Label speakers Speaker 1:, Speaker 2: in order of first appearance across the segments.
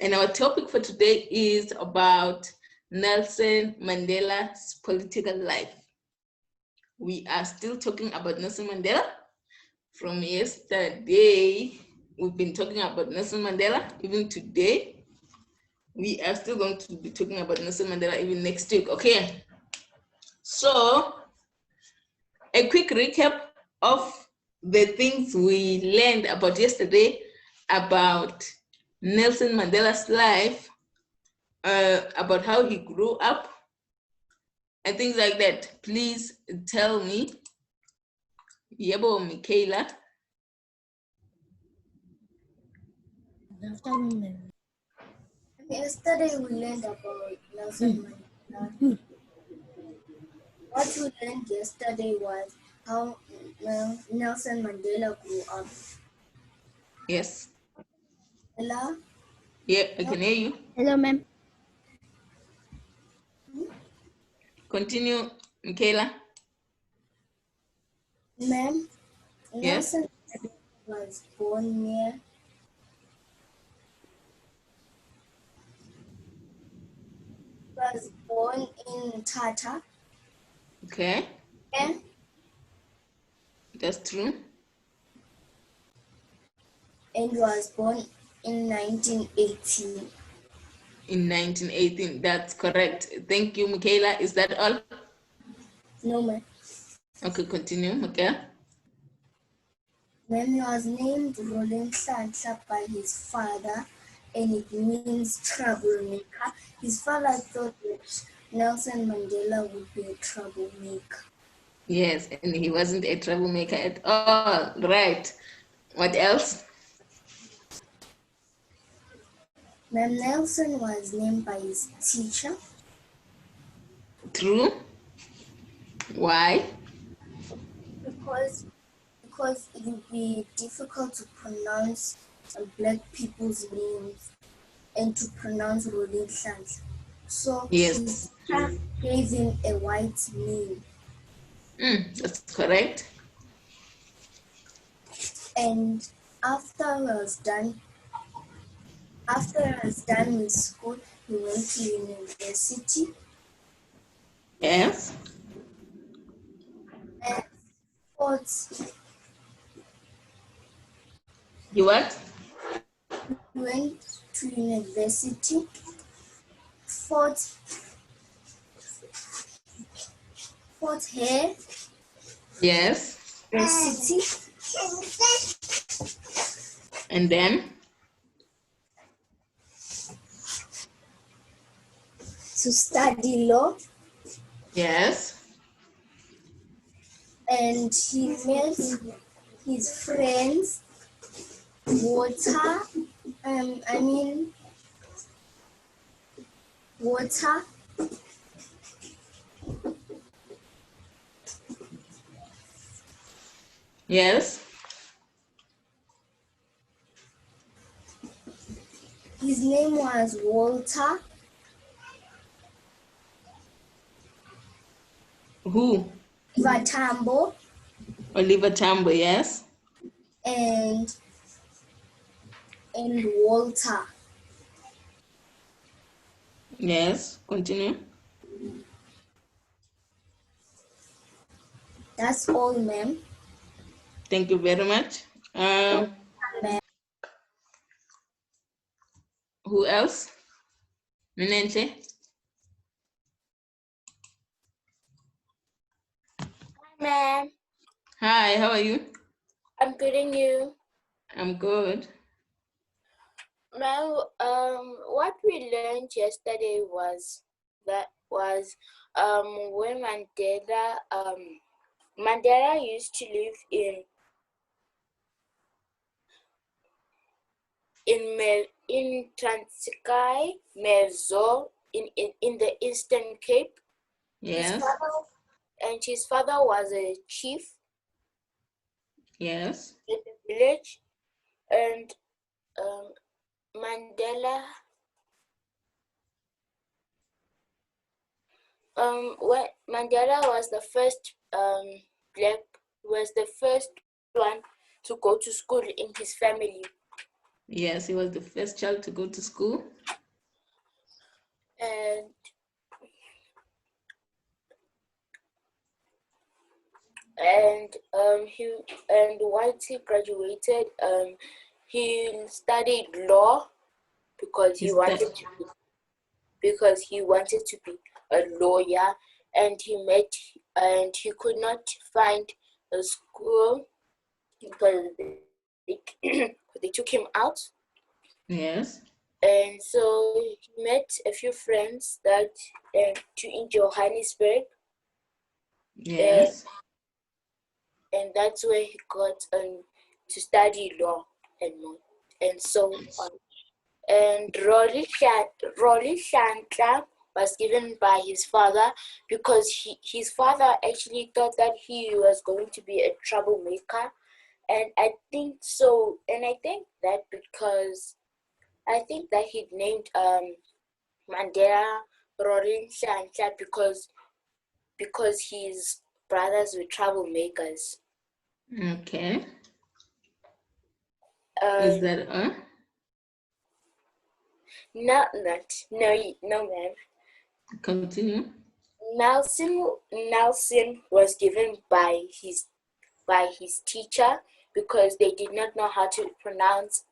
Speaker 1: And our topic for today is about Nelson Mandela's political life. We are still talking about Nelson Mandela. From yesterday, we've been talking about Nelson Mandela. Even today, we are still going to be talking about Nelson Mandela even next week, okay? So, a quick recap of the things we learned about yesterday about Nelson Mandela's life, about how he grew up, and things like that. Please tell me. Yebo, Michaela.
Speaker 2: Yesterday we learned about Nelson Mandela. What we learned yesterday was how Nelson Mandela grew up.
Speaker 1: Yes.
Speaker 2: Hello?
Speaker 1: Yeah, I can hear you.
Speaker 3: Hello, ma'am.
Speaker 1: Continue, Michaela.
Speaker 2: Ma'am,
Speaker 1: Yes.
Speaker 2: Nelson was born in Tata.
Speaker 1: Okay.
Speaker 2: Yeah.
Speaker 1: That's true.
Speaker 2: And was born in 1918.
Speaker 1: In 1918, that's correct. Thank you, Michaela. Is that all?
Speaker 2: No, ma'am.
Speaker 1: Okay, continue, Michaela.
Speaker 2: Ma'am, he was named Rolling Santa by his father, and it means troublemaker. His father thought that Nelson Mandela would be a troublemaker.
Speaker 1: Yes, and he wasn't a troublemaker at all. Right. What else?
Speaker 2: Ma'am, Nelson was named by his teacher.
Speaker 1: True. Why?
Speaker 2: Because it would be difficult to pronounce black people's names and to pronounce Rolling Santa. So
Speaker 1: Yes.
Speaker 2: his teacher gave him a white name.
Speaker 1: That's correct.
Speaker 2: And after he was done with school, he went to university.
Speaker 1: Yes.
Speaker 2: And
Speaker 1: You what?
Speaker 2: he went to university, fought here,
Speaker 1: Yes.
Speaker 2: university,
Speaker 1: And then?
Speaker 2: to study law.
Speaker 1: Yes.
Speaker 2: And he met his friends, water.
Speaker 1: Yes.
Speaker 2: His name was Walter.
Speaker 1: Who?
Speaker 2: Vatambo.
Speaker 1: Oliver Tambo, yes.
Speaker 2: And Walter.
Speaker 1: Yes. Continue.
Speaker 2: That's all, ma'am.
Speaker 1: Thank you very much. Who else? Minenche?
Speaker 4: Ma'am.
Speaker 1: Hi, how are you?
Speaker 4: I'm good, and you?
Speaker 1: I'm good.
Speaker 4: Ma'am, what we learned yesterday was when Mandela used to live in Transkei, Mezo, in the Eastern Cape.
Speaker 1: Yes.
Speaker 4: His father was a chief.
Speaker 1: Yes.
Speaker 4: In the village, and Mandela. Mandela was the first was the first one to go to school in his family.
Speaker 1: Yes, he was the first child to go to school.
Speaker 4: And once he graduated, he studied law because he wanted to be a lawyer, and he could not find a school because they took him out.
Speaker 1: Yes.
Speaker 4: And so he met a few friends that in Johannesburg.
Speaker 1: Yes.
Speaker 4: And that's where he got to study law and so on. And Rolly Shantla was given by his father because his father actually thought that he was going to be a troublemaker. And I think so. And I think that he named Mandela Rolly Shantla because his brothers were troublemakers.
Speaker 1: Okay. Is that
Speaker 4: No, ma'am.
Speaker 1: Continue.
Speaker 4: Nelson was given by his teacher because they did not know how to pronounce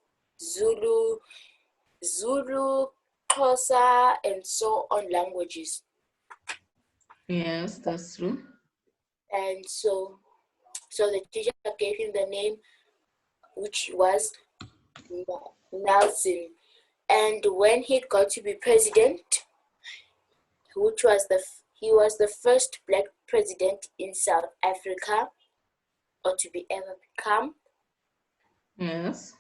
Speaker 4: Zulu, Xhosa, and so on languages.
Speaker 1: Yes, that's true.
Speaker 4: And so the teacher gave him the name, which was Nelson. And when he got to be president, he was the first black president in South Africa, or to be ever become.
Speaker 1: Yes.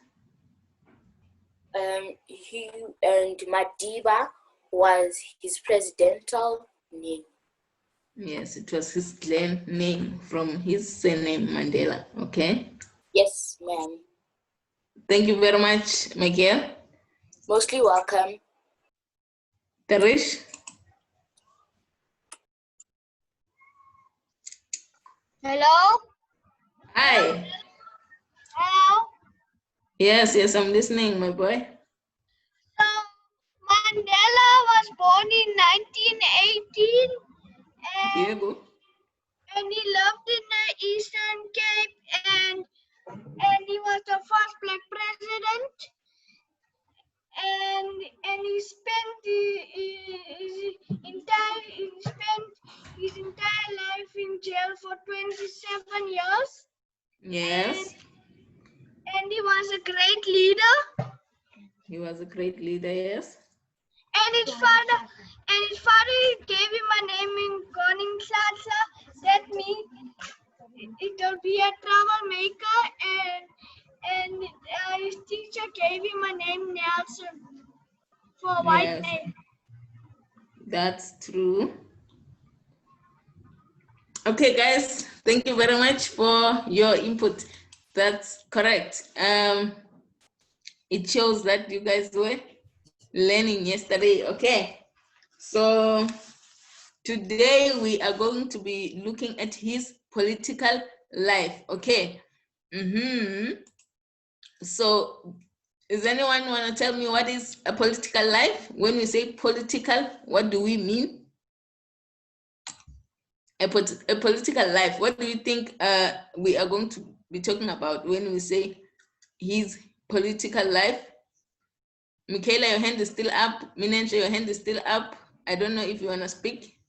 Speaker 4: He and Madiba was his presidential name.
Speaker 1: Yes, it was his clan name from his surname Mandela. Okay.
Speaker 4: Yes, ma'am.
Speaker 1: Thank you very much, Miguel.
Speaker 4: Mostly welcome.
Speaker 1: Tarish.
Speaker 3: Hello?
Speaker 1: Hi.
Speaker 3: Hello?
Speaker 1: Yes, I'm listening, my boy.
Speaker 3: So, Mandela was born in 1918 and he lived in the Eastern Cape and he was the first black president and he spent his entire life in jail for 27 years.
Speaker 1: Yes.
Speaker 3: And he was a great leader.
Speaker 1: He was a great leader, yes.
Speaker 3: And his father gave him a name in Koningslasa. That means it will be a troublemaker. And his teacher gave him a name Nelson for a white name.
Speaker 1: That's true. Okay, guys, thank you very much for your input. That's correct. It shows that you guys were learning yesterday. Okay, so today we are going to be looking at his political life. Okay. So does anyone want to tell me what is a political life? When we say political, what do we mean? A political life, what do you think we are going to be talking about when we say his political life? Michaela, your hand is still up. Minenja, your hand is still up. I don't know if you want to speak.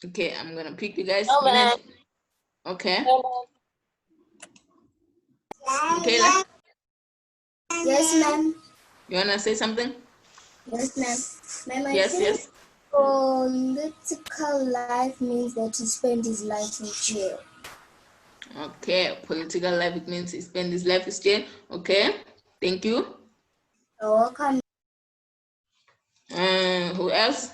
Speaker 1: Okay, I'm going to pick you guys.
Speaker 4: No, ma'am.
Speaker 1: Okay.
Speaker 4: No,
Speaker 1: Michaela?
Speaker 2: Yes, ma'am.
Speaker 1: You want to say something?
Speaker 2: Yes, ma'am. Ma'am, I
Speaker 1: Yes,
Speaker 2: think
Speaker 1: yes.
Speaker 2: political life means that he spent his life in jail.
Speaker 1: Okay, political life, it means he spent his life in jail. Okay, thank you.
Speaker 2: You're welcome.
Speaker 1: Who else?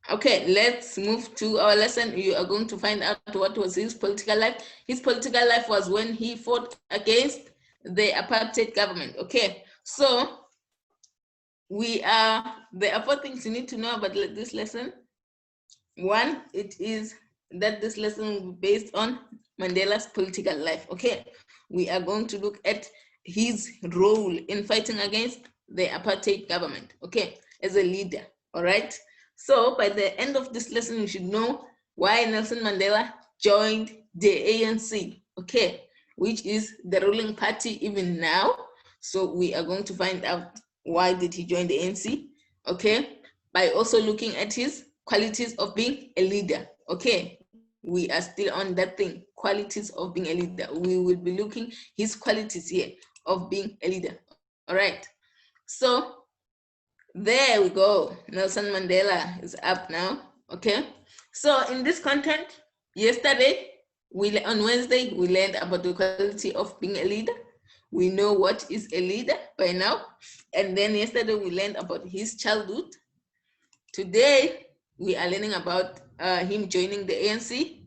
Speaker 1: Okay, let's move to our lesson. You are going to find out what was his political life. His political life was when he fought against the apartheid government. Okay, so there are 4 things you need to know about this lesson. One, it is that this lesson will be based on Mandela's political life. Okay, we are going to look at his role in fighting against the apartheid government, okay, as a leader. All right, so by the end of this lesson, you should know why Nelson Mandela joined the ANC, okay, which is the ruling party even now. So we are going to find out why did he join the ANC, okay, by also looking at his qualities of being a leader, okay. We are still on that thing, qualities of being a leader. We will be looking his qualities here of being a leader. All right, so there we go. Nelson Mandela is up now. Okay, so in this content, yesterday, on Wednesday, we learned about the quality of being a leader. We know what is a leader by now. And then yesterday, we learned about his childhood. Today, we are learning about him joining the ANC.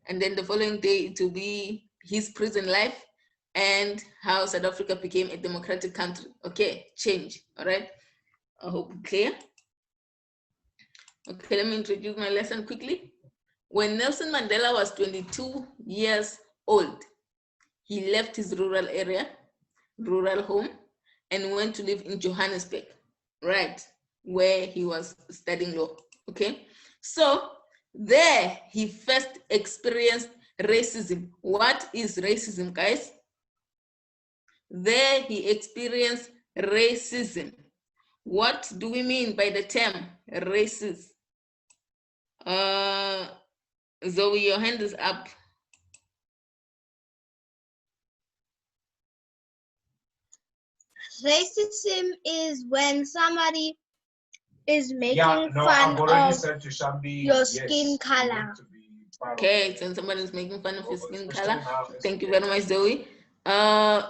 Speaker 1: And then the following day, it will be his prison life and how South Africa became a democratic country. Okay, change. All right. I hope clear. Okay, let me introduce my lesson quickly. When Nelson Mandela was 22 years old, he left his rural area, rural home, and went to live in Johannesburg, right, where he was studying law, okay? So there he first experienced racism. What is racism, guys? There he experienced racism. What do we mean by the term racist? Zoe, your hand is up.
Speaker 3: Racism is when somebody is making fun of your skin color.
Speaker 1: Okay, it's when somebody is making fun of your skin color. Thank you very much, Zoe.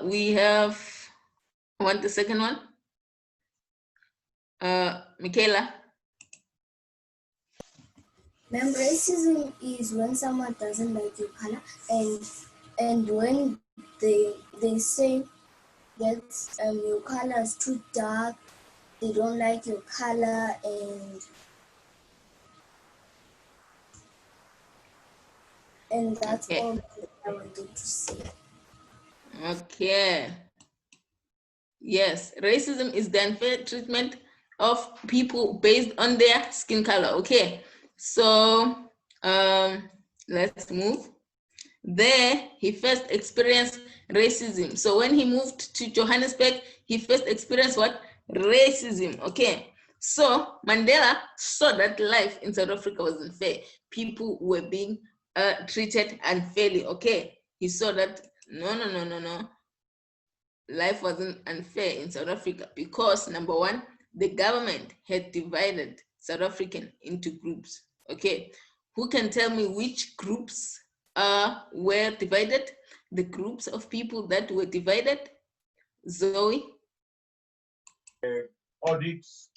Speaker 1: We have, want the second one? Michaela.
Speaker 2: Ma'am, racism is when someone doesn't like your color, and when they say that your color is too dark, they don't like your color, and that's
Speaker 1: Okay.
Speaker 2: all I wanted to say.
Speaker 1: Okay. Yes, racism is the unfair treatment of people based on their skin color. Okay, so let's move. There, he first experienced racism. So when he moved to Johannesburg, he first experienced what? Racism. Okay. So Mandela saw that life in South Africa was unfair. People were being treated unfairly. Okay. He saw that no. Life wasn't unfair in South Africa because number one, the government had divided South African into groups. Okay. Who can tell me which groups were divided? The groups of people that were divided? Zoe?
Speaker 5: Audits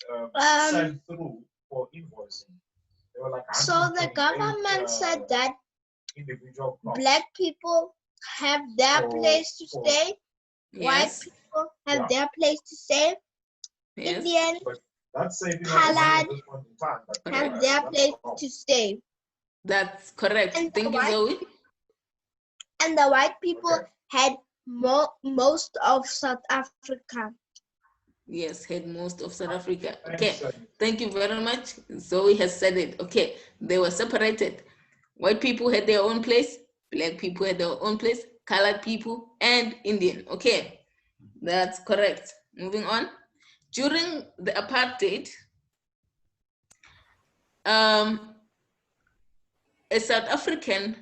Speaker 5: sent through for invoicing. They were like
Speaker 3: So the government said that
Speaker 5: individual
Speaker 3: black people have their place to stay, white
Speaker 1: Yes.
Speaker 3: people have their place to stay,
Speaker 1: Yes.
Speaker 3: Indian,
Speaker 5: that's
Speaker 3: colored have their place to stay.
Speaker 1: That's correct.
Speaker 3: And
Speaker 1: Thank you, Zoe.
Speaker 3: And the white people had most of South Africa.
Speaker 1: Yes, had most of South Africa. Okay, thank you very much. Zoe has said it. Okay, they were separated. White people had their own place, black people had their own place, colored people, and Indian. Okay, that's correct. Moving on. During the apartheid, a South African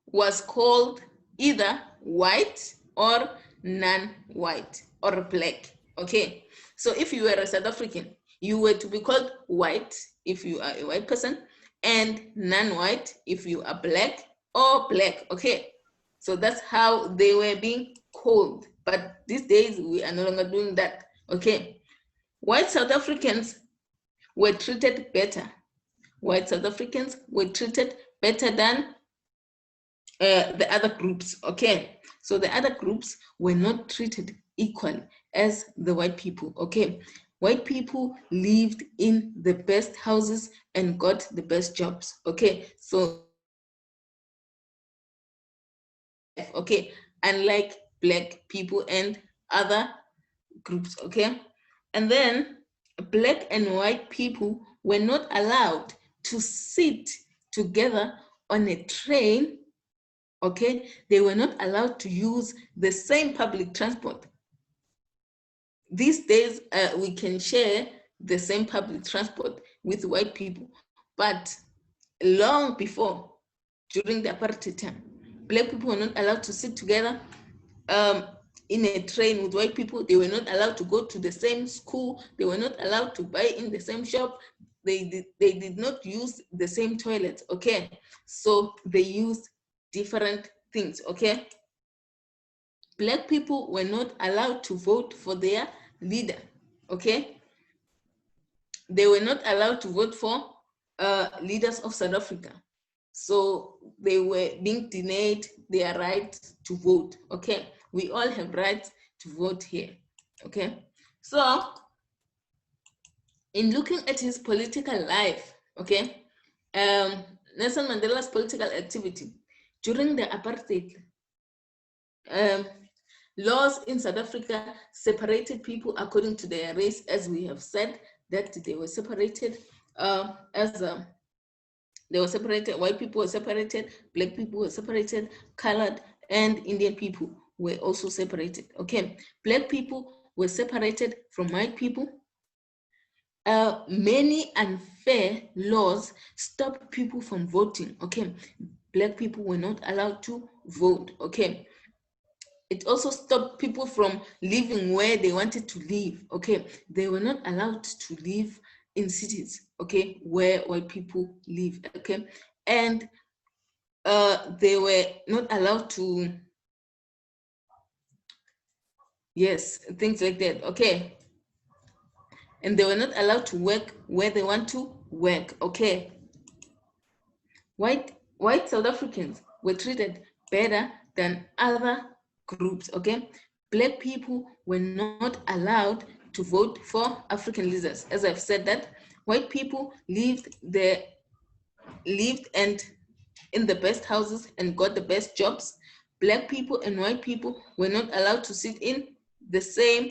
Speaker 1: was called either white or non-white or black. Okay, so if you were a South African, you were to be called white if you are a white person and non-white if you are black or black. Okay, so that's how they were being called. But these days we are no longer doing that. Okay, white South Africans were treated better. White South Africans were treated better than the other groups. Okay, so the other groups were not treated equally as the white people. Okay, white people lived in the best houses and got the best jobs. Okay, so okay, unlike Black people and other groups, okay? And then Black and white people were not allowed to sit together on a train, okay? They were not allowed to use the same public transport. These days, we can share the same public transport with white people, but long before, during the apartheid time, Black people were not allowed to sit together in a train with white people. They were not allowed to go to the same school. They were not allowed to buy in the same shop. They did not use the same toilets, okay? So they used different things, okay? Black people were not allowed to vote for their leader, okay? They were not allowed to vote for leaders of South Africa. So they were being denied their right to vote, okay? We all have rights to vote here, okay? So in looking at his political life, okay, Nelson Mandela's political activity during the apartheid, laws in South Africa separated people according to their race, as we have said, that they were separated they were separated, white people were separated, Black people were separated, colored and Indian people were also separated, okay? Black people were separated from white people. Many unfair laws stopped people from voting, okay? Black people were not allowed to vote, okay? It also stopped people from living where they wanted to live, okay? They were not allowed to live in cities, okay, where white people live, okay? And they were not allowed to, yes, things like that, okay? And they were not allowed to work where they want to work, okay? White South Africans were treated better than other groups, okay? Black people were not allowed to vote for African leaders. As I've said that, white people lived and in the best houses and got the best jobs. Black people and white people were not allowed to sit in the same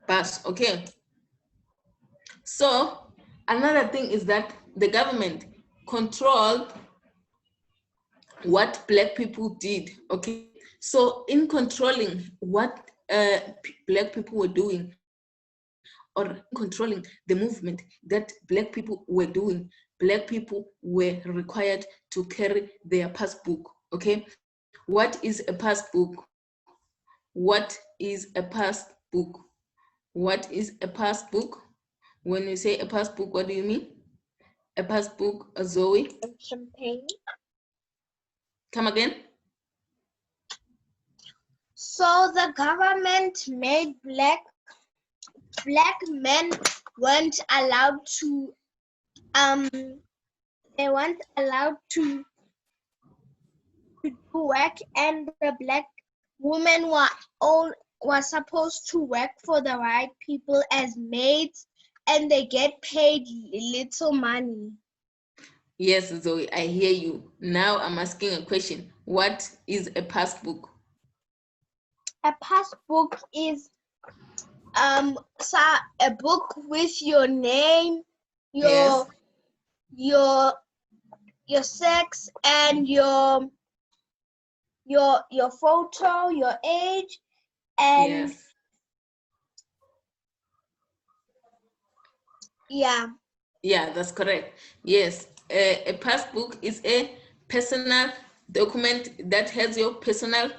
Speaker 1: bus, okay? So another thing is that the government controlled what Black people did, okay? So in controlling what Black people were doing, or controlling the movement that Black people were doing, Black people were required to carry their passbook, okay? What is a passbook? What is a passbook? What is a passbook? When you say a passbook, what do you mean? A passbook, Zoe?
Speaker 3: Champagne.
Speaker 1: Come again?
Speaker 3: So the government made black men weren't allowed to they weren't allowed to do work, and the black women were supposed to work for the white people as maids, and they get paid little money.
Speaker 1: Yes, Zoe, I hear you. Now I'm asking a question. What is a passbook?
Speaker 3: A passbook is a book with your name,
Speaker 1: Yes.
Speaker 3: your sex, and your photo, your age, and
Speaker 1: Yes.
Speaker 3: yeah.
Speaker 1: Yeah, that's correct. Yes, a passbook is a personal document that has your personal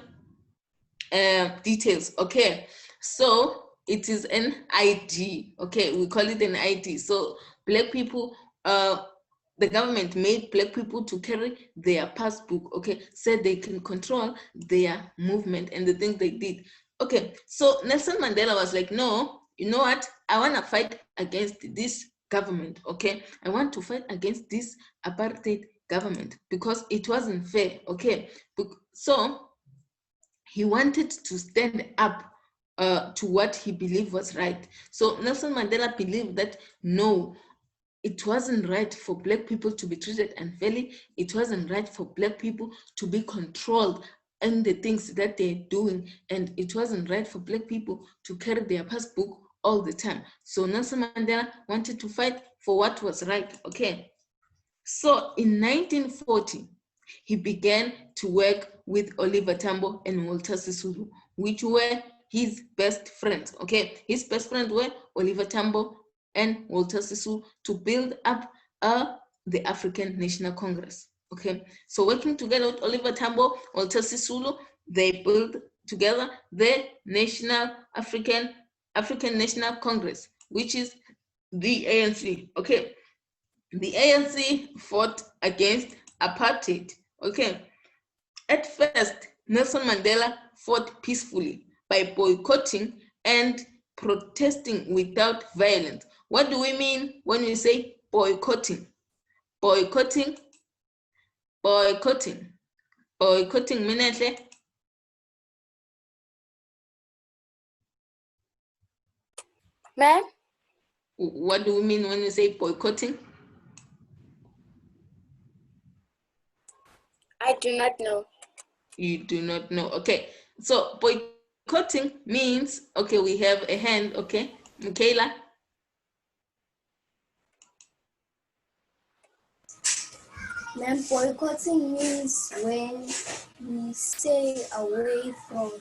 Speaker 1: details. Okay, so it is an ID. Okay, we call it an ID. So Black people, the government made Black people to carry their passbook. Okay, so they can control their movement and the things they did. Okay, so Nelson Mandela was like, no, you know what? I want to fight against this government. Okay, I want to fight against this apartheid government because it wasn't fair. Okay, so he wanted to stand up to what he believed was right. So Nelson Mandela believed that no, it wasn't right for Black people to be treated unfairly. It wasn't right for Black people to be controlled in the things that they're doing. And it wasn't right for Black people to carry their passbook all the time. So Nelson Mandela wanted to fight for what was right, okay? So in 1940, he began to work with Oliver Tambo and Walter Sisulu, which were his best friends, okay? His best friends were Oliver Tambo and Walter Sisulu to build up the African National Congress, okay? So working together with Oliver Tambo, Walter Sisulu, they built together the African National Congress, which is the ANC, okay? The ANC fought against apartheid, okay? At first, Nelson Mandela fought peacefully by boycotting and protesting without violence. What do we mean when we say boycotting? Boycotting, Minenhle.
Speaker 4: Ma'am?
Speaker 1: What do we mean when we say boycotting?
Speaker 4: I do not know.
Speaker 1: You do not know. Okay. So boycotting means, okay, we have a hand, okay. Michaela.
Speaker 2: Ma'am, boycotting means when we stay away from.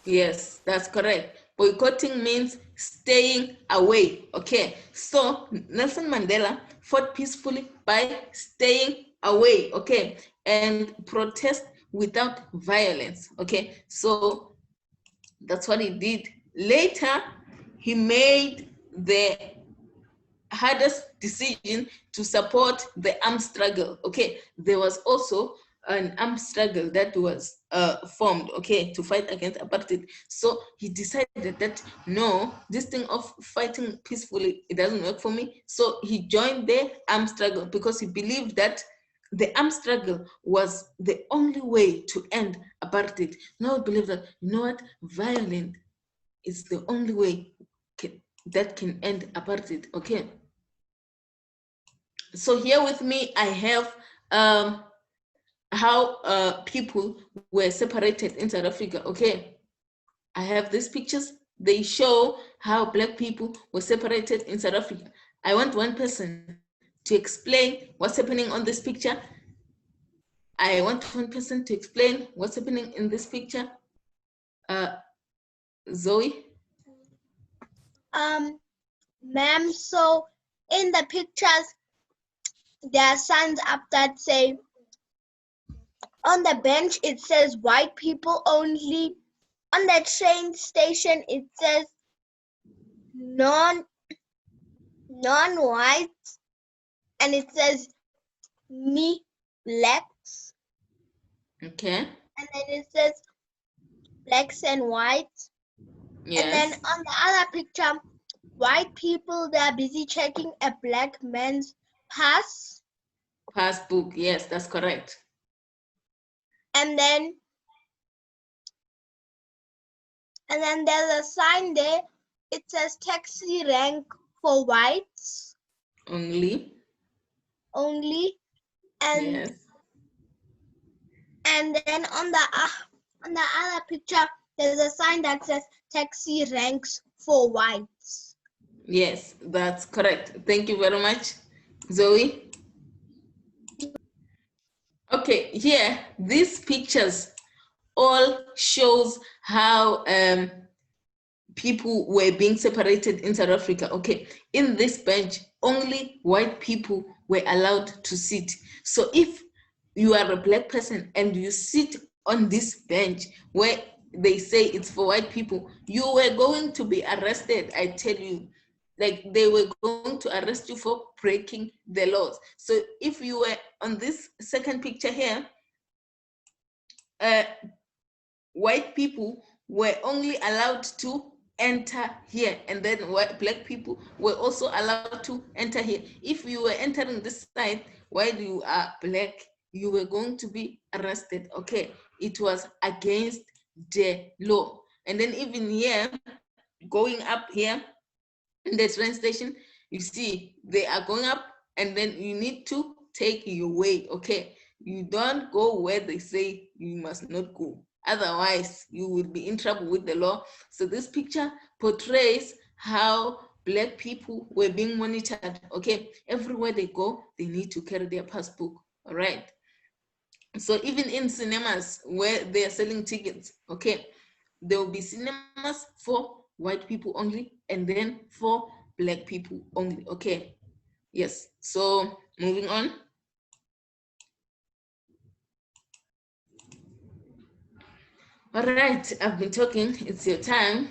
Speaker 1: Yes, that's correct. Boycotting means staying away. Okay, so Nelson Mandela fought peacefully by staying away. Okay, and protest without violence. Okay, so that's what he did. Later, he made the hardest decision to support the armed struggle. Okay, there was also an armed struggle that was formed, okay, to fight against apartheid. So he decided that no, this thing of fighting peacefully, it doesn't work for me. So he joined the armed struggle because he believed that the armed struggle was the only way to end apartheid. Now I believe that, you know what, violent is the only way that can end apartheid, okay? So here with me, I have how people were separated in South Africa, okay? I have these pictures. They show how Black people were separated in South Africa. I want one person to explain what's happening on this picture. I want one person to explain what's happening in this picture. Zoe?
Speaker 3: Ma'am, so in the pictures, there are signs up that say, on the bench, it says white people only. On the train station, it says non-white, and it says me blacks.
Speaker 1: Okay.
Speaker 3: And then it says blacks and whites.
Speaker 1: Yes.
Speaker 3: And then on the other picture, white people, they're busy checking a black man's pass.
Speaker 1: Passbook, yes, that's correct.
Speaker 3: And then there's a sign there. It says taxi rank for whites
Speaker 1: Only.
Speaker 3: And
Speaker 1: yes.
Speaker 3: And then on the other picture, there's a sign that says taxi ranks for whites.
Speaker 1: Yes, that's correct. Thank you very much, Zoe. Okay, here, these pictures all shows how people were being separated in South Africa. Okay, in this bench, only white people were allowed to sit. So if you are a Black person and you sit on this bench where they say it's for white people, you were going to be arrested, I tell you. Like, they were going to arrest you for breaking the laws. So if you were on this second picture here, white people were only allowed to enter here, and then Black people were also allowed to enter here. If you were entering this side while you are Black, you were going to be arrested. Okay, it was against the law. And then even here, going up here, in the train station, you see they are going up, and then you need to take your way. Okay, you don't go where they say you must not go, otherwise you will be in trouble with the law. So this picture portrays how Black people were being monitored. Okay, everywhere they go, they need to carry their passbook. All right, so even in cinemas where they are selling tickets, okay, there will be cinemas for white people only, and then for Black people only. Okay, yes. So moving on. All right, I've been talking. It's your time.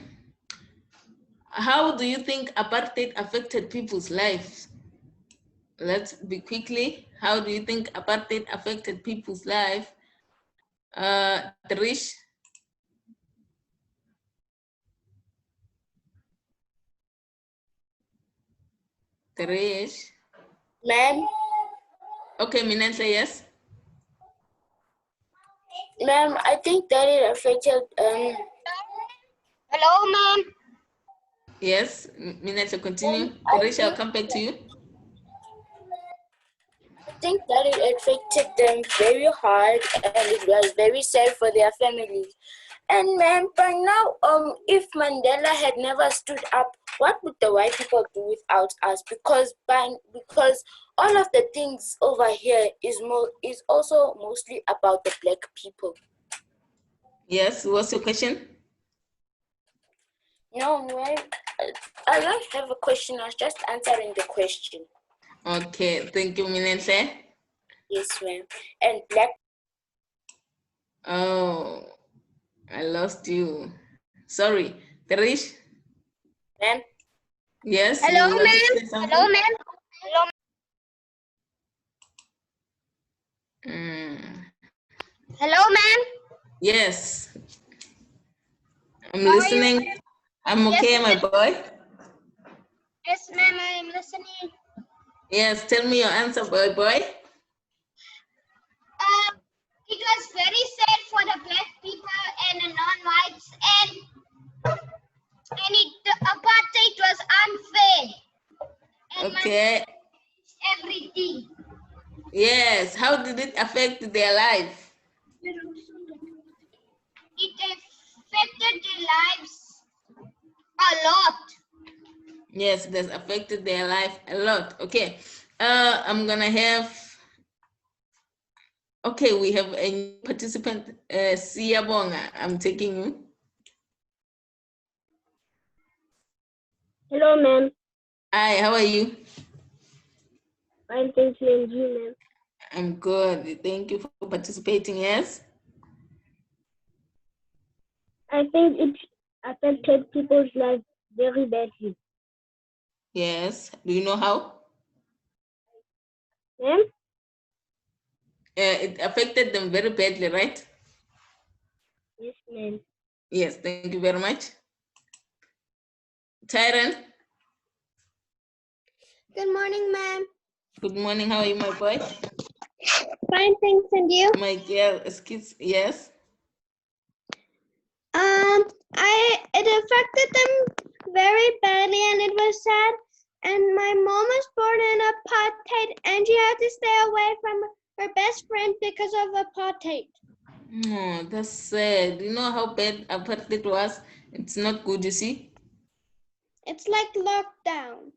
Speaker 1: How do you think apartheid affected people's lives? Let's be quickly. How do you think apartheid affected people's life? Trish? Trish?
Speaker 4: Ma'am,
Speaker 1: Okay, Minense, yes?
Speaker 4: ma'am, I think that it affected
Speaker 3: Hello, ma'am.
Speaker 1: Yes, Minense, continue.
Speaker 4: I
Speaker 1: Trish, I'll
Speaker 4: think
Speaker 1: come back to you.
Speaker 4: that it affected them very hard, and it was very sad for their families. And ma'am, by now, if Mandela had never stood up, what would the white people do without us? Because all of the things over here is also mostly about the Black people.
Speaker 1: Yes, what's your question?
Speaker 4: No, ma'am, I don't have a question. I was just answering the question.
Speaker 1: Okay, thank you, Minense.
Speaker 4: Yes, ma'am. And Black.
Speaker 1: Oh, I lost you. Sorry, Trish?
Speaker 4: Ma'am.
Speaker 1: Yes,
Speaker 3: Hello,
Speaker 1: you want to
Speaker 3: ma'am.
Speaker 1: say something?
Speaker 3: Hello, ma'am. Hello.
Speaker 1: Mm,
Speaker 3: Hello, ma'am.
Speaker 1: yes, I'm
Speaker 3: How are you?
Speaker 1: listening. I'm
Speaker 3: Yes,
Speaker 1: okay, my boy.
Speaker 3: yes, ma'am. I am listening.
Speaker 1: Yes, tell me your answer, boy.
Speaker 3: It was very sad for the Black people and the non-whites, and the apartheid was unfair. And
Speaker 1: Okay.
Speaker 3: everything.
Speaker 1: Yes, how did it affect their life?
Speaker 3: It affected their lives a lot.
Speaker 1: Yes, it has affected their life a lot. Okay, I'm gonna have, okay, we have a new participant, Siyabonga. I'm taking you.
Speaker 6: Hello, ma'am.
Speaker 1: Hi, how are you?
Speaker 6: Fine, thank you, and you, ma'am.
Speaker 1: I'm good. Thank you for participating. Yes.
Speaker 6: I think it affected people's lives very badly.
Speaker 1: Yes. Do you know how?
Speaker 6: Ma'am?
Speaker 1: It affected them very badly, right?
Speaker 6: Yes, ma'am.
Speaker 1: Yes. Thank you very much. Tyron.
Speaker 3: Good morning, ma'am.
Speaker 1: Good morning. How are you, my boy?
Speaker 3: Fine, thanks, and you?
Speaker 1: My girl, excuse. Yes.
Speaker 3: It affected them very badly, and it was sad. And my mom was born in apartheid, and she had to stay away from her best friend because of apartheid.
Speaker 1: Oh, that's sad. You know how bad apartheid was? It's not good, you see?
Speaker 3: It's like lockdown.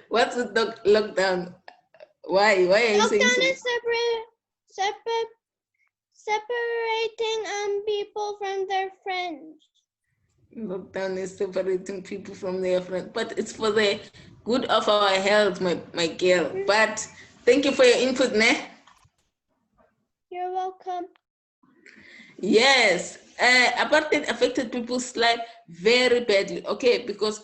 Speaker 1: What's with the lockdown? Why? Why are you saying so?
Speaker 3: Lockdown is separating people from their friends.
Speaker 1: Lockdown is separating people from their friends, but it's for the good of our health, my girl. But thank you for your input, ne?
Speaker 3: You're welcome.
Speaker 1: Yes, apartheid affected people's life very badly. Okay, because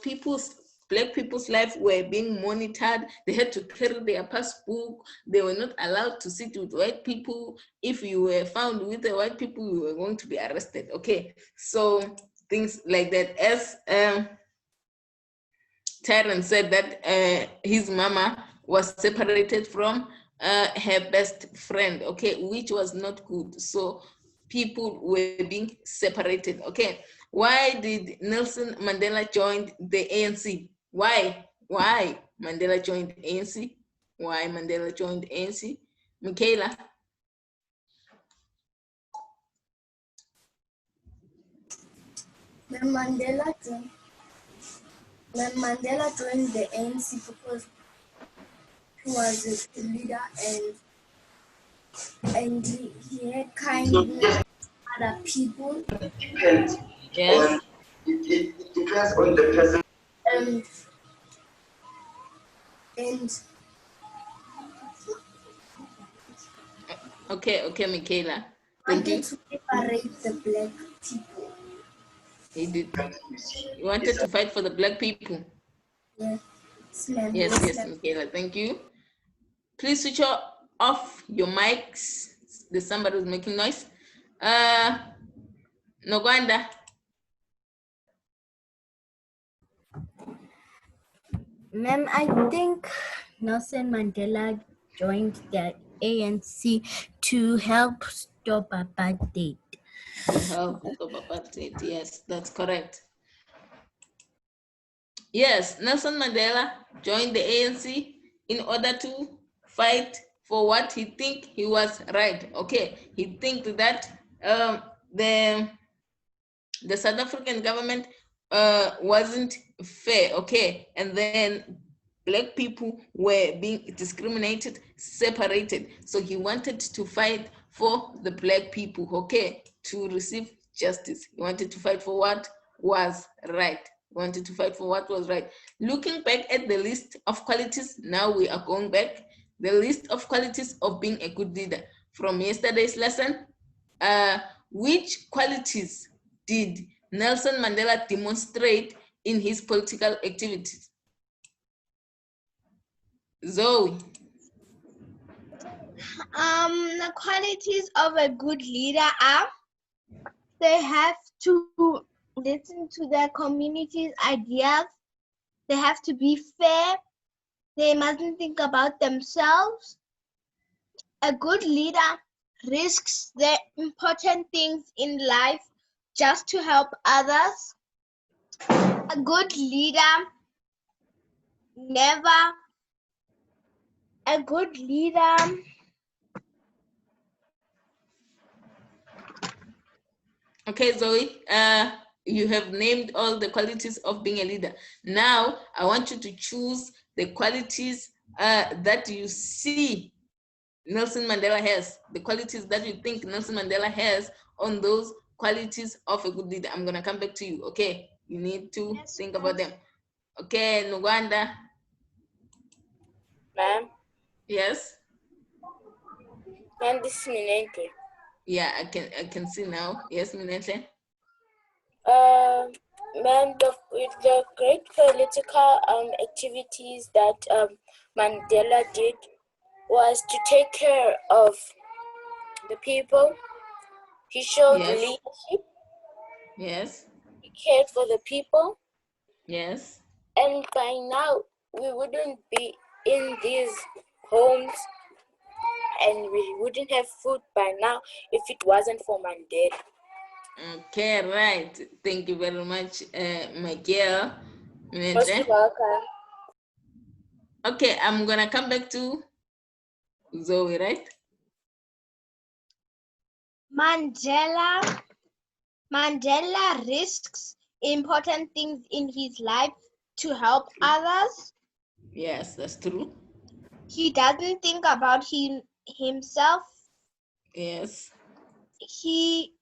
Speaker 1: Black people's life were being monitored. They had to carry their passbook. They were not allowed to sit with white people. If you were found with the white people, you were going to be arrested. Okay, so things like that. As Tyron said that his mama was separated from her best friend, okay, which was not good. So people were being separated, okay. Why did Nelson Mandela join the ANC? Why? Why Mandela joined ANC? Why Mandela joined ANC? Michaela?
Speaker 2: When Mandela joined the ANC because he was a leader and he had kindness to other people.
Speaker 1: Yes.
Speaker 7: It depends on the person.
Speaker 2: And
Speaker 1: Okay, Michaela. Thank you.
Speaker 2: wanted to liberate the black people.
Speaker 1: He did. He wanted to fight for the black people.
Speaker 2: Yes, ma'am.
Speaker 1: Yes, Michaela. Thank you. Please switch off your mics. There's somebody who's making noise. Nogwanda.
Speaker 8: Ma'am, I think Nelson Mandela joined the ANC to help stop apartheid.
Speaker 1: To help stop apartheid. Yes, that's correct. Yes, Nelson Mandela joined the ANC in order to fight for what he think he was right. Okay, he think that the South African government wasn't fair. Okay, and then black people were being discriminated, separated. So he wanted to fight for the black people, okay, to receive justice. He wanted to fight for what was right. He wanted to fight for what was right. Looking back at the list of qualities, now we are going back. The list of qualities of being a good leader from yesterday's lesson. Which qualities did Nelson Mandela demonstrate in his political activities? Zoe.
Speaker 3: The qualities of a good leader are they have to listen to their community's ideas. They have to be fair. They mustn't think about themselves. A good leader risks the important things in life just to help others. A good leader
Speaker 1: Okay, Zoe, you have named all the qualities of being a leader. Now, I want you to choose the qualities that you see Nelson Mandela has, the qualities that you think Nelson Mandela has on those qualities of a good leader. I'm going to come back to you, okay? You need to think about them. Okay, Nuganda.
Speaker 4: Ma'am,
Speaker 1: Yes?
Speaker 4: ma'am, this is Minente.
Speaker 1: Yeah, I can see now. Yes, Minente.
Speaker 4: Ma'am, the great political activities that Mandela did was to take care of the people. He showed leadership.
Speaker 1: Yes.
Speaker 4: He cared for the people.
Speaker 1: Yes.
Speaker 4: And by now, we wouldn't be in these homes and we wouldn't have food by now if it wasn't for Mandela.
Speaker 1: Okay, right. Thank you very much, Miguel.
Speaker 4: Most welcome.
Speaker 1: Okay, I'm gonna come back to Zoe, right?
Speaker 3: Mandela risks important things in his life to help others.
Speaker 1: Yes, that's true.
Speaker 3: He doesn't think about himself.
Speaker 1: Yes.
Speaker 3: He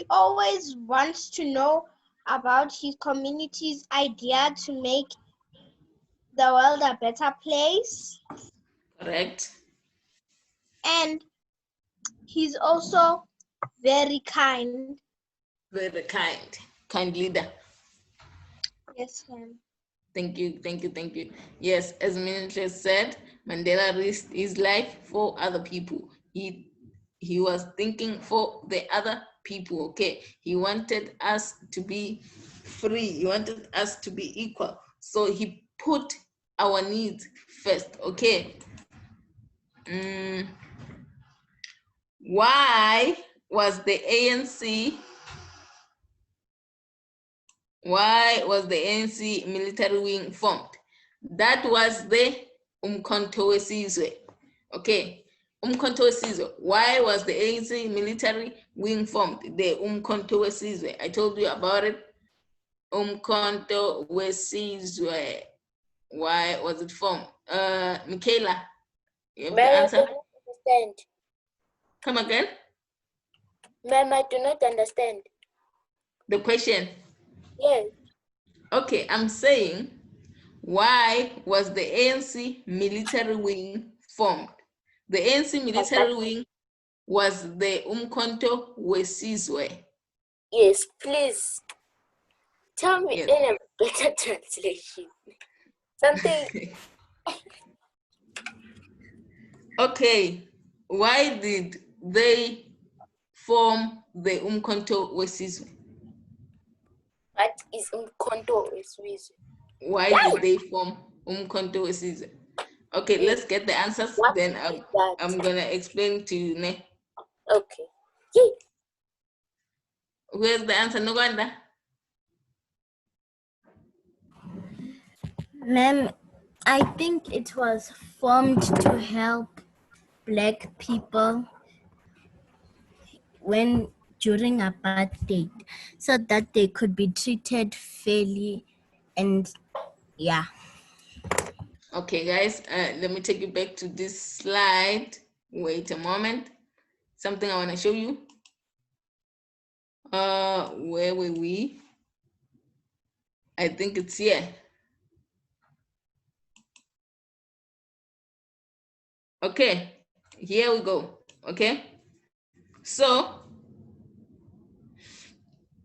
Speaker 3: always wants to know about his community's idea to make the world a better place.
Speaker 1: Correct.
Speaker 3: And he's also very kind.
Speaker 1: Very kind leader.
Speaker 3: Yes, ma'am.
Speaker 1: Thank you. Yes, as Minister said, Mandela risked his life for other people. He was thinking for the other people, okay? He wanted us to be free. He wanted us to be equal. So he put our needs first, okay? Why was the ANC Why was the ANC military wing formed? That was the Umkhonto weSizwe. Okay, Umkhonto weSizwe. Why was the ANC military wing formed? The Umkhonto weSizwe. I told you about it. Umkhonto weSizwe. Why was it formed? Michaela, you have the
Speaker 4: Ma'am, I
Speaker 1: answer?
Speaker 4: do not understand.
Speaker 1: Come again?
Speaker 4: Ma'am, I do not understand.
Speaker 1: The question.
Speaker 4: Yes.
Speaker 1: Okay, I'm saying, why was the ANC military wing formed? The ANC military wing was the Umkhonto weSizwe.
Speaker 4: Yes, please. Tell me
Speaker 1: Yes.
Speaker 4: in a better translation. Something.
Speaker 1: Okay, why did they form the Umkhonto weSizwe?
Speaker 4: What is Umkhonto weSizwe?
Speaker 1: Why did they form Umkhonto weSizwe? Okay, let's get the answers.
Speaker 4: What
Speaker 1: Then
Speaker 4: is that?
Speaker 1: I'm gonna explain to you. Ne?
Speaker 4: Okay. Yay.
Speaker 1: Where's the answer, Noganda?
Speaker 8: Ma'am, I think it was formed to help Black people during apartheid, so that they could be treated fairly, and yeah.
Speaker 1: Okay, guys, let me take you back to this slide. Wait a moment. Something I want to show you. Where were we? I think it's here. Okay, here we go. Okay, so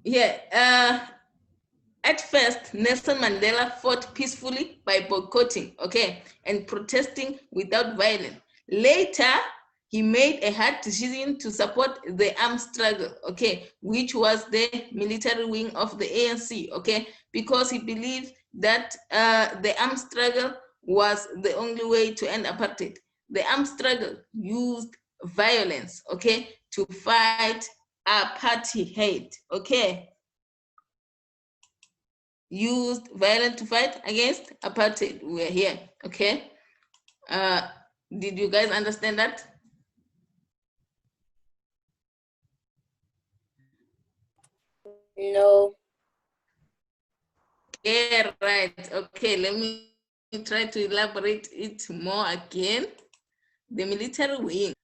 Speaker 1: yeah, at first, Nelson Mandela fought peacefully by boycotting, okay, and protesting without violence. Later, he made a hard decision to support the armed struggle, okay, which was the military wing of the ANC, okay, because he believed that the armed struggle was the only way to end apartheid. The armed struggle used violence, okay, to fight apartheid, okay. Used violence to fight against apartheid. We're here, okay? Did you guys understand that?
Speaker 4: No.
Speaker 1: Yeah, right. Okay, let me try to elaborate it more again. The military wing,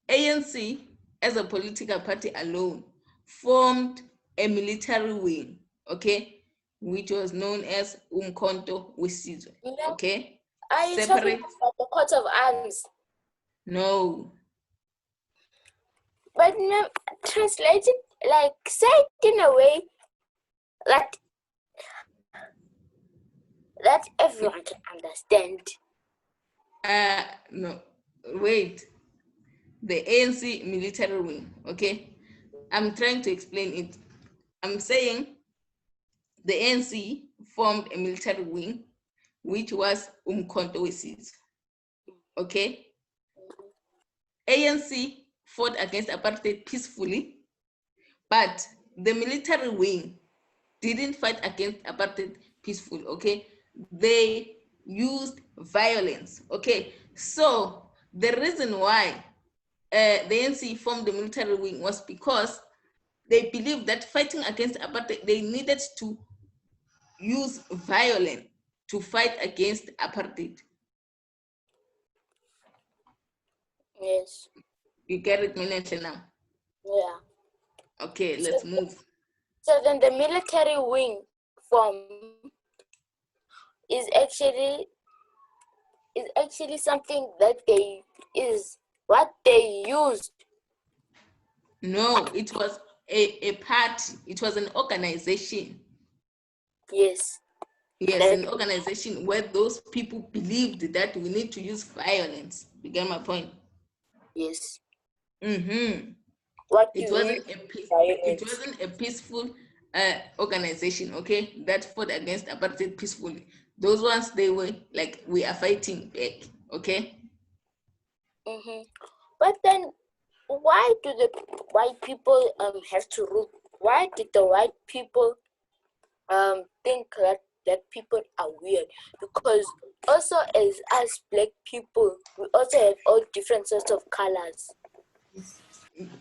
Speaker 1: ANC as a political party alone formed a military wing, okay, which was known as Umkhonto weSizwe, okay?
Speaker 4: Are you talking about the coat of arms?
Speaker 1: No.
Speaker 4: But no, translate it, like say it in a way that everyone can understand.
Speaker 1: No, wait. The ANC military wing, okay? I'm trying to explain it. I'm saying the ANC formed a military wing, which was Umkhonto weSizwe, okay? ANC fought against apartheid peacefully, but the military wing didn't fight against apartheid peacefully, okay? They used violence, okay? So the reason why the ANC formed the military wing was because they believed that fighting against apartheid, they needed to use violence to fight against apartheid.
Speaker 4: Yes.
Speaker 1: You get it, Minetle, now?
Speaker 4: Yeah.
Speaker 1: Okay, let's move.
Speaker 4: So then the military wing form is actually something that what they used.
Speaker 1: No, it was a party. It was an organization.
Speaker 4: Yes.
Speaker 1: Yes, an organization where those people believed that we need to use violence. You get my point?
Speaker 4: Yes.
Speaker 1: Mm-hmm. It wasn't a peaceful organization, okay, that fought against apartheid peacefully. Those ones, they were like, we are fighting back, okay?
Speaker 4: Mm-hmm. But then why do the white people have to rule? Why did the white people think that people are weird, because also as us black people, we also have all different sorts of colors.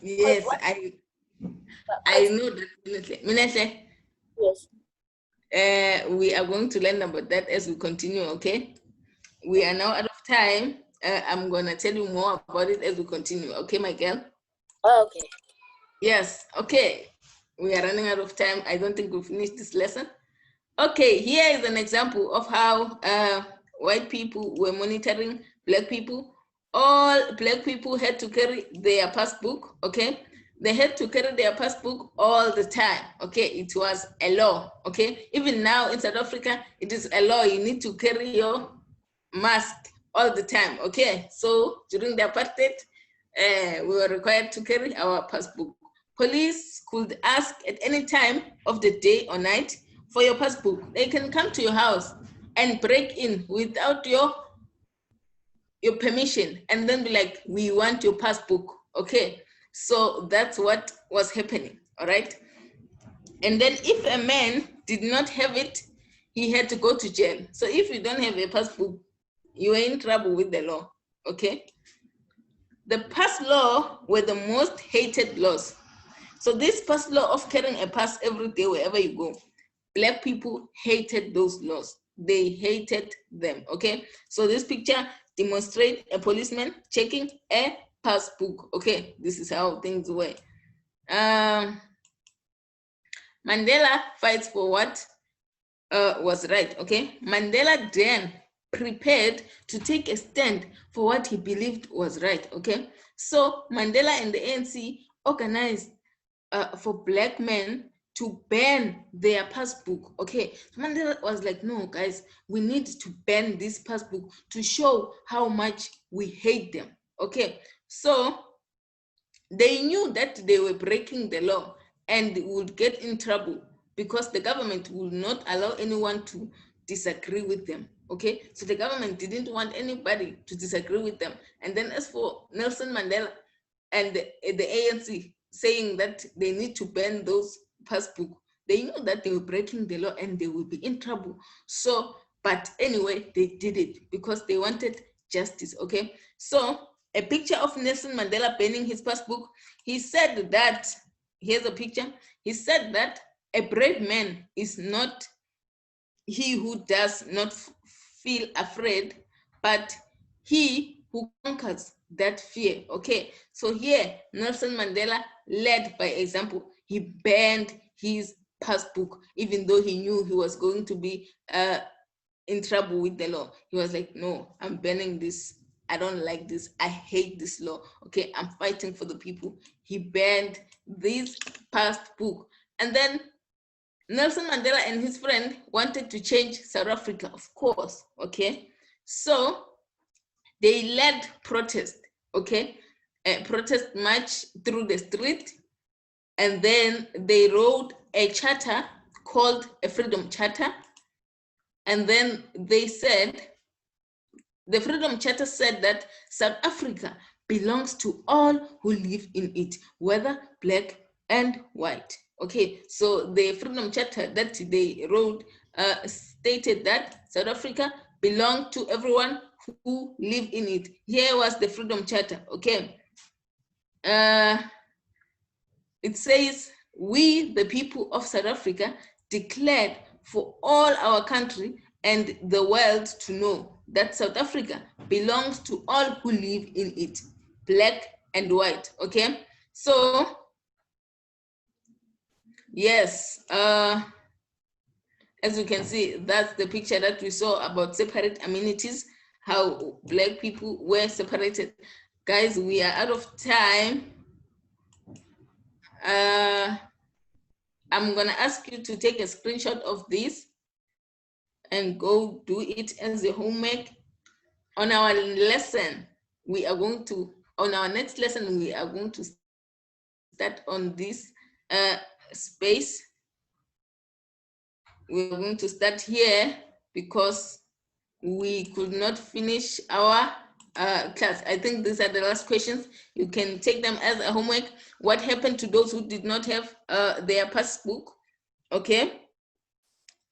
Speaker 1: Yes, I
Speaker 4: But-
Speaker 1: know definitely. Minese,
Speaker 4: yes.
Speaker 1: we are going to learn about that as we continue, okay? We are now out of time. I'm gonna tell you more about it as we continue, okay, my girl?
Speaker 4: Okay.
Speaker 1: Yes, okay. We are running out of time. I don't think we'll finish this lesson. Okay, here is an example of how white people were monitoring black people. All black people had to carry their passbook, okay? They had to carry their passbook all the time, okay? It was a law, okay? Even now in South Africa, it is a law. You need to carry your mask all the time, okay? So during the apartheid, we were required to carry our passbook. Police could ask at any time of the day or night for your passbook. They can come to your house and break in without your permission and then be like, we want your passbook, okay? So that's what was happening, all right? And then if a man did not have it, he had to go to jail. So if you don't have a passbook, you are in trouble with the law, okay? The pass law were the most hated laws. So this pass law of carrying a pass every day wherever you go, black people hated those laws. They hated them, okay? So this picture demonstrates a policeman checking a passbook, okay? This is how things were. Mandela fights for what was right, okay? Mandela then prepared to take a stand for what he believed was right, okay? So Mandela and the ANC organized for black men to ban their passbook, okay? So Mandela was like, no, guys, we need to ban this passbook to show how much we hate them, okay? So they knew that they were breaking the law and would get in trouble because the government would not allow anyone to disagree with them, okay? So the government didn't want anybody to disagree with them. And then as for Nelson Mandela and the ANC saying that they need to ban those passbooks, they knew that they were breaking the law and they would be in trouble. So, but anyway, they did it because they wanted justice, okay? So a picture of Nelson Mandela banning his passbook, he said that, here's a picture, he said that a brave man is not he who does not feel afraid, but he who conquers that fear, okay? So here, Nelson Mandela led by example. He banned his passbook, even though he knew he was going to be in trouble with the law. He was like, no, I'm banning this. I don't like this. I hate this law. Okay, I'm fighting for the people. He banned this passbook. And then Nelson Mandela and his friend wanted to change South Africa, of course, okay? So they led protest, okay? A protest march through the street, and then they wrote a charter called a Freedom Charter, and then they said, the Freedom Charter said that South Africa belongs to all who live in it, whether black and white. Okay, so the Freedom Charter that they wrote stated that South Africa belonged to everyone who live in it. Here was the Freedom Charter, okay. It says, we, the people of South Africa, declared for all our country and the world to know that South Africa belongs to all who live in it, black and white, okay? So, yes, as you can see, that's the picture that we saw about separate amenities, how black people were separated. Guys, we are out of time. I'm gonna ask you to take a screenshot of this and go do it as a homework. On our lesson, we are going to, on our next lesson, we are going to start on this space. We're going to start here because we could not finish our class. I think these are the last questions. You can take them as a homework. What happened to those who did not have their passbook? Okay.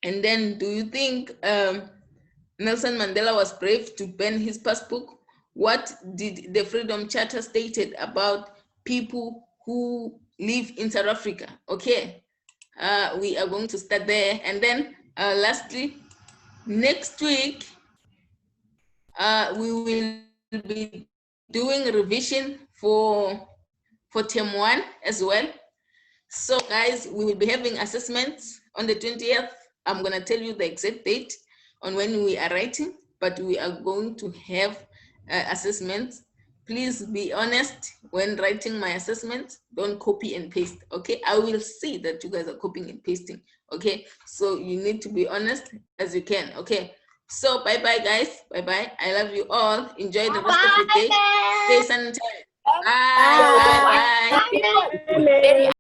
Speaker 1: And then, do you think Nelson Mandela was brave to ban his passbook? What did the Freedom Charter stated about people who live in South Africa? Okay, we are going to start there. And then lastly, next week, we will be doing revision for term 1 as well. So guys, we will be having assessments on the 20th. I'm gonna tell you the exact date on when we are writing, but we are going to have assessments. Please be honest when writing my assessments. Don't copy and paste, okay? I will see that you guys are copying and pasting, okay? So you need to be honest as you can, okay? So bye-bye, guys. Bye-bye. I love you all. Enjoy the rest of the day. Stay sanitary. Bye. Bye. Bye.
Speaker 4: Very